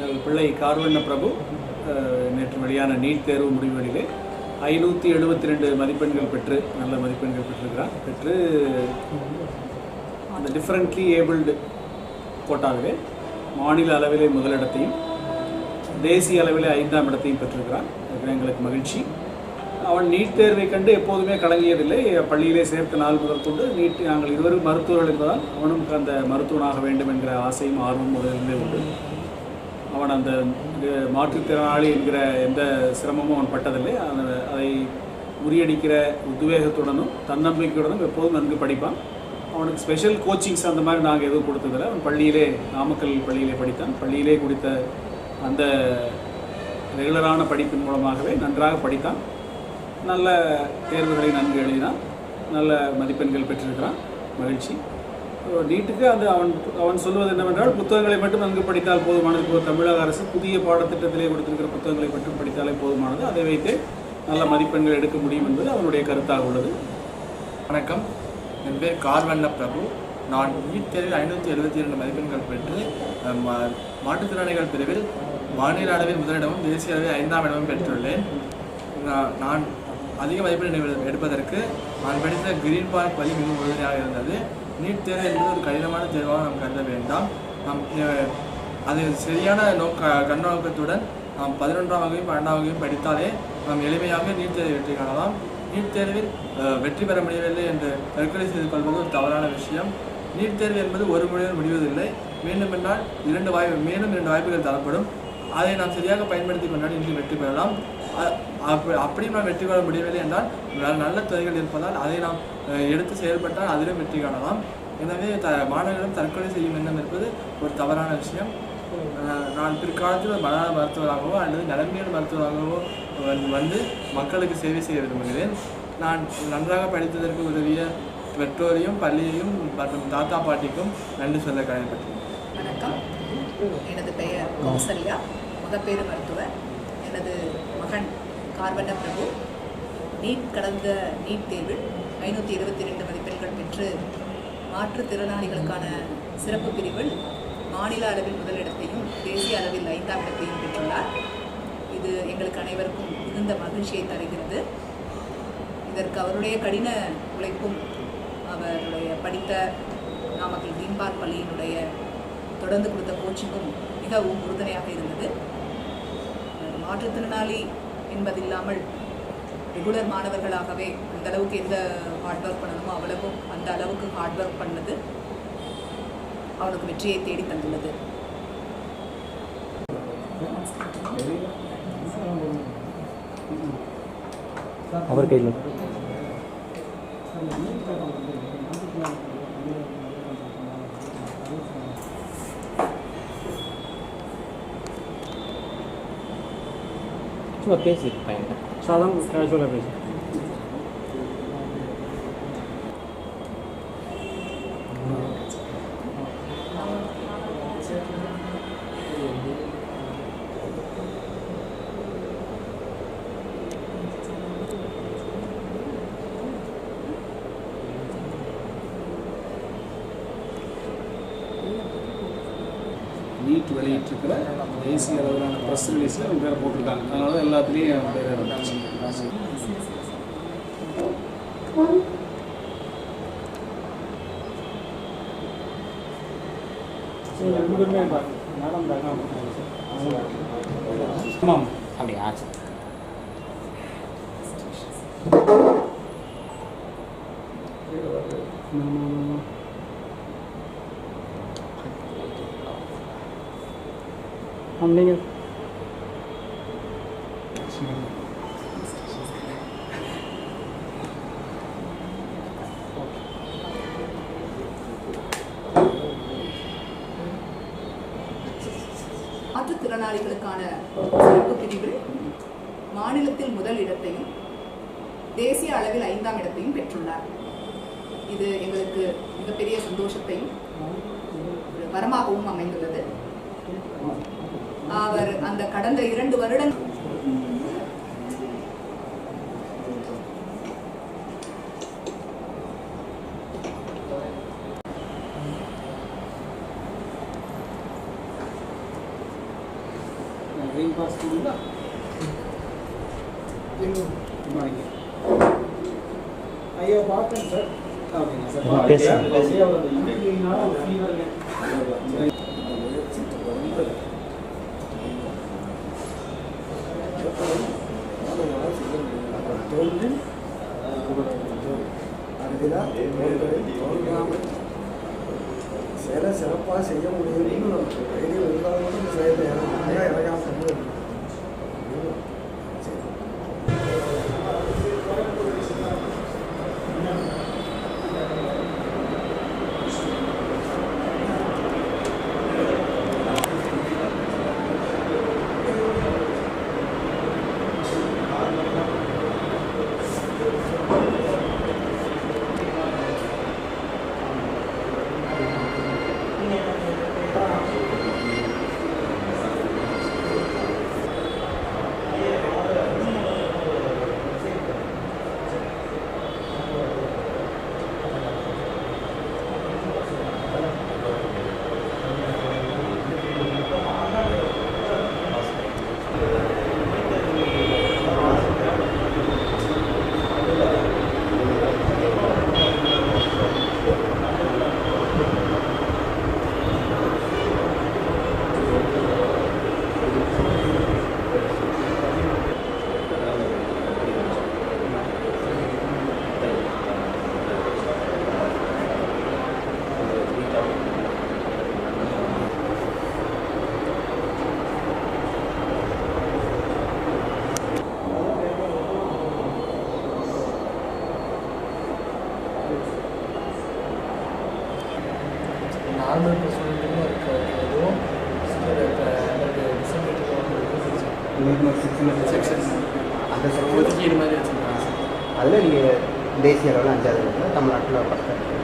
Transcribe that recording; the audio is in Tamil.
எங்கள் பிள்ளை கார்வண்ண பிரபு நேற்று வெளியான நீட் தேர்வு முடிவுகளிலே 572 மதிப்பெண்கள் பெற்று நல்ல மதிப்பெண்கள் பெற்றிருக்கிறார். பெற்று அந்த டிஃப்ரெண்ட்லி ஏபிள்டு கோட்டாவிலே மாநில அளவிலே முதலிடத்தையும் தேசிய அளவிலே 5ஆம் இடத்தையும் பெற்றிருக்கிறான். எங்களுக்கு மகிழ்ச்சி. அவன் நீட் தேர்வை கண்டு எப்போதுமே கலங்கியதில்லை. பள்ளியிலே சேர்த்த நாள் முதல் கொண்டு நாங்கள் இருவரும் மருத்துவர்கள் என்பதால் அவனும் அந்த மருத்துவனாக வேண்டும் என்கிற ஆசையும் ஆர்வம் முதலிருந்தே உண்டு. அவன் அந்த மாற்றுத்திறனாளி என்கிற எந்த சிரமமும் அவன் பட்டதில்லை. அதை முறியடிக்கிற உத்வேகத்துடனும் தன்னம்பிக்கையுடனும் எப்போதும் நன்கு படிப்பான். அவனுக்கு ஸ்பெஷல் கோச்சிங்ஸ் அந்த மாதிரி நாங்கள் எதுவும் கொடுத்ததில்லை. அவன் பள்ளியிலே நாமக்கல் பள்ளியிலே படித்தான். பள்ளியிலே கொடுத்த அந்த ரெகுலரான படிப்பின் மூலமாகவே நன்றாக படித்தான். நல்ல தேர்வுகளை நன்கு எழுதினான். நல்ல மதிப்பெண்கள் பெற்றிருக்கிறான். மகிழ்ச்சி. நீட்டுக்கு அவன் சொல்வது என்னவென்றால் புத்தகங்களை மட்டும் நன்கு படித்தால் போதுமானது. இப்போ தமிழக அரசு புதிய பாடத்திட்டத்திலே கொடுத்திருக்கிற புத்தகங்களை மட்டும் படித்தாலே போதுமானது. அதை வைத்தே நல்ல மதிப்பெண்கள் எடுக்க முடியும் என்பது அவனுடைய கருத்தாக உள்ளது. வணக்கம், என் பேர் கார்வண்ண பிரபு. நான் நீட் தேர்வில் 572 மதிப்பெண்கள் பெற்று மாற்றுத்திறனாளிகள் பிரிவில் மாநில அளவில் முதலிடமும் தேசிய அளவில் 5ஆம் இடமும் பெற்றுள்ளேன். நான் அதிக மதிப்பெண் எடுப்பதற்கு நான் படித்த கிரீன் பார்க் பள்ளி மிகவும் உறுதுணையாக இருந்தது. நீட் தேர்வு என்பது ஒரு கடினமான தேர்வாக நாம் கருத வேண்டாம். அது சரியான கண்ணோக்கத்துடன் நாம் 11ஆம் வகையும் 12ஆம் வகையும் படித்தாலே நாம் எளிமையாக நீட் தேர்வை வெற்றி காணலாம். நீட் தேர்வில் வெற்றி பெற முடியவில்லை என்று தற்கொலை செய்து கொள்வது ஒரு தவறான விஷயம். நீட் தேர்வு என்பது ஒரு முறையில் முடிவதில்லை. வேண்டுமென்றால் மேலும் 2 வாய்ப்புகள் தரப்படும். அதை நாம் சரியாக பயன்படுத்தி கொண்டாடி இன்று வெற்றி பெறலாம். அப்படியும் நாம் வெற்றி பெற முடியவில்லை என்றால் நல்ல துறைகள் இருப்பதால் அதை நாம் எடுத்து செயல்பட்டால் அதிலும் வெற்றி காணலாம். எனவே மாணவர்களிடம் தற்கொலை செய்யும் எண்ணம் இருப்பது ஒரு தவறான விஷயம். நான் பிற்காலத்தில் ஒரு மனநல மருத்துவராகவோ அல்லது நலம்பியல் மருத்துவராகவோ வந்து மக்களுக்கு சேவை செய்ய விரும்புகிறேன். நான் நன்றாக படித்ததற்கு உதவிய பெற்றோரையும் பள்ளியையும் மற்றும் தாத்தா பாட்டிக்கும் நன்றி சொல்ல கடமைப்பட்டேன். வணக்கம், எனது பெயர் கௌசல்யா, மகப்பேறு மருத்துவர். எனது மகன் கார்வண்ண பிரபு கடந்த நீட் தேர்வில் 572 மதிப்பெண்கள் பெற்று மாற்றுத்திறனாளிகளுக்கான சிறப்பு பிரிவில் மாநில அளவில் முதலிடத்தையும் தேசிய அளவில் 5ஆம் இடத்தையும் பெற்றுள்ளார். இது எங்களுக்கு அனைவருக்கும் மிகுந்த மகிழ்ச்சியை தருகிறது. இதற்கு அவருடைய கடின உழைப்பும் அவருடைய படித்த நாமக்கல் கிரீன் பார்க் பள்ளியினுடைய தொடர்ந்து கொடுத்த கோச்சிங்கும் மிகவும் உறுதுணையாக இருந்தது. மாற்றுத்திறனாளி என்பதில்லாமல் ரெகுலர் மாணவர்களாகவே அந்த அளவுக்கு எந்த ஹார்ட் ஒர்க் பண்ணணுமோ அவ்வளவும் அந்த அளவுக்கு ஹார்ட் ஒர்க் பண்ணது அவனுக்கு வெற்றியை தேடி தந்துள்ளது. அவர் கையில் சும்மா பேசியிருப்பேன். சாதாரண கேஷுவலாக பேசி நீட் வெளியிட்டிருக்கிற தேசிய அளவிலான ப்ரெஸ் ரிலீஸில் அவங்க பேரை போட்டிருக்காங்க. அதனால தான் எல்லாத்துலேயும் என் பேர் இருந்துச்சு. ஆமாம், அப்படி ஆச்சு. நீங்கள் மாற்றுத்திறனாளிகளுக்கான சிறப்பு பிரிவில் மாநிலத்தில் முதல் இடத்தையும் தேசிய அளவில் 5ஆம் இடத்தையும் பெற்றுள்ளார். இது எங்களுக்கு மிகப்பெரிய சந்தோஷத்தையும் வரமாகவும் அமைந்துள்ளது. அவர் அந்த கடந்த 2 வருடங்கள் கிரீன் பாஸ் கொடுங்களா? ஐயா பார்த்தேன் சார். ஓகேங்க சார். சிறப்பாக செய்ய முடியும்னு செயல் இறங்காம நார்மல் ஸ்டூடெண்ட்டுக்கும் இருக்குது. அதுவும் செக்ஷன் அந்த ஒதுக்கீடு மாதிரி வச்சுருக்காங்க. அதில் நீங்கள் தேசிய அளவில் 5வது தமிழ்நாட்டில் 10